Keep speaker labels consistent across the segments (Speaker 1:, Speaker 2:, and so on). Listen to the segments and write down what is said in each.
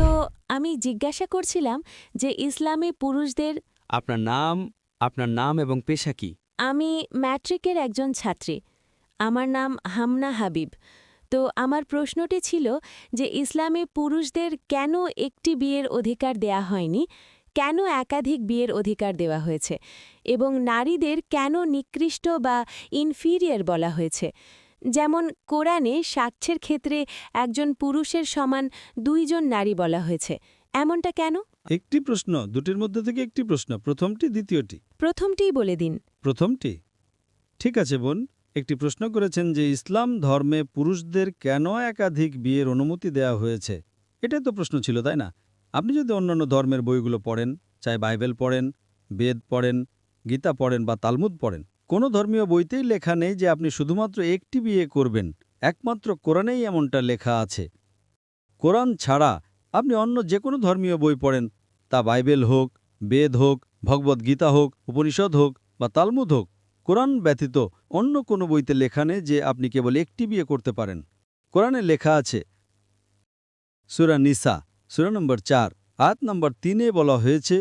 Speaker 1: তো আমি জিজ্ঞাসা করছিলাম যে ইসলামে পুরুষদের।
Speaker 2: আপনার নাম এবং পেশা কি?
Speaker 1: আমি ম্যাট্রিকের একজন ছাত্রী। আমার নাম হামনা হাবিব। তো আমার প্রশ্নটি ছিল যে ইসলামে পুরুষদের কেন একটি বিয়ের অধিকার দেয়া হয়নি, কেন একাধিক বিয়ের অধিকার দেওয়া হয়েছে, এবং নারীদের কেন নিকৃষ্ট বা ইনফিরিয়ার বলা হয়েছে। যেমন কোরআনে সাক্ষ্যের ক্ষেত্রে একজন পুরুষের সমান 2 জন নারী বলা হয়েছে, এমনটা কেন?
Speaker 3: একটি প্রশ্ন, দুটির মধ্যে থেকে একটি প্রশ্ন, প্রথমটি দ্বিতীয়টি।
Speaker 1: প্রথমটিই বলে দিন।
Speaker 3: প্রথমটি ঠিক আছে বোন, একটি প্রশ্ন করেছেন যে ইসলাম ধর্মে পুরুষদের কেন একাধিক বিয়ের অনুমতি দেওয়া হয়েছে। এটাই তো প্রশ্ন ছিল, তাই না? আপনি যদি অন্যান্য ধর্মের বইগুলো পড়েন, চাই বাইবেল পড়েন, বেদ পড়েন, গীতা পড়েন বা তালমুদ পড়েন, কোনো ধর্মীয় বইতেই লেখা নেই যে আপনি শুধুমাত্র একটি বিয়ে করবেন। একমাত্র কোরআনেই এমনটা লেখা আছে। কোরআন ছাড়া আপনি অন্য যে কোনো ধর্মীয় বই পড়েন, তা বাইবেল হোক, বেদ হোক, ভগবদ্গীতা হোক, উপনিষদ হোক বা তালমুদ হোক, কোরআন ব্যতীত অন্য কোনো বইতে লেখা নেই যে আপনি কেবল একটি বিয়ে করতে পারেন। কোরআনে লেখা আছে, সূরা নিসা সূরা নম্বর 4 আয়াত নম্বর 3-এ বলা হয়েছে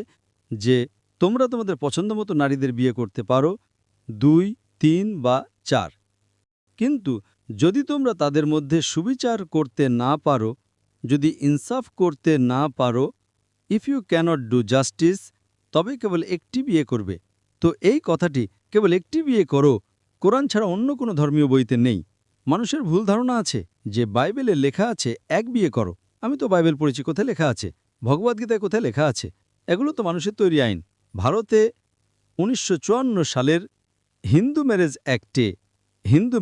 Speaker 3: যে তোমরা তোমাদের পছন্দমতো নারীদের বিয়ে করতে পারো, 2, 3 বা 4। কিন্তু যদি তোমরা তাদের মধ্যে সুবিচার করতে না পারো, যদি ইনসাফ করতে না পারো, if you can't do justice, তবে কেবল একটি বিয়ে করবে। তো এই কথাটি কেবল একটি বিয়ে করো কোরআন ছাড়া অন্য কোনো ধর্মীয় বইতে নেই। মানুষের ভুল ধারণা আছে যে বাইবেলে লেখা আছে এক বিয়ে করো। আমি তো বাইবেল পড়েছি, কোথায় লেখা আছে? ভগবদ্গীতায় কোথায় লেখা আছে? এগুলো তো মানুষের তৈরি আইন। ভারতে 1954 সালের হিন্দু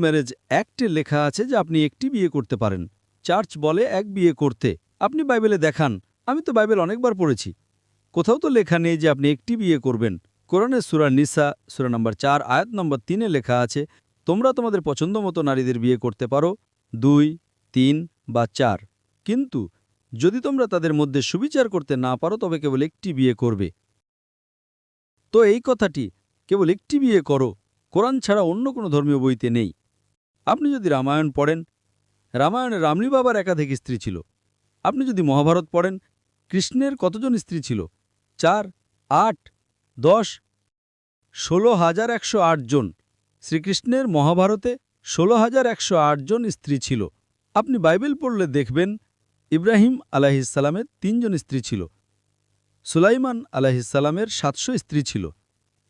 Speaker 3: ম্যারেজ অ্যাক্টে লেখা আছে যে আপনি একটি বিয়ে করতে পারেন। চার্চ বলে এক বিয়ে করতে। আপনি বাইবেলে দেখান। আমি তো বাইবেল অনেকবার পড়েছি, কোথাও তো লেখা নেই যে আপনি একটি বিয়ে করবেন। কোরআনের সূরা নিসা সূরা নম্বর 4 আয়াত নম্বর 3-এ লেখা আছে, তোমরা তোমাদের পছন্দমতো নারীদের বিয়ে করতে পারো, 2, 3 বা 4। কিন্তু যদি তোমরা তাদের মধ্যে সুবিচার করতে না পারো তবে কেবল একটি বিয়ে করবে। তো এই কথাটি কেবল একটি বিয়ে করো কোরআন ছাড়া অন্য কোনো ধর্মীয় বইতে নেই। আপনি যদি রামায়ণ পড়েন, রামায়ণে রামলী বাবার একাধিক স্ত্রী ছিল। আপনি যদি মহাভারত পড়েন, কৃষ্ণের কতজন স্ত্রী ছিল? 4, 8, 10, 16,108 জন। শ্রীকৃষ্ণের মহাভারতে 16,108 জন স্ত্রী ছিল। আপনি বাইবেল পড়লে দেখবেন ইব্রাহিম আলাইহিসসালামের 3 জন স্ত্রী ছিল। সুলাইমান আলাইহিসসালামের 700 স্ত্রী ছিল।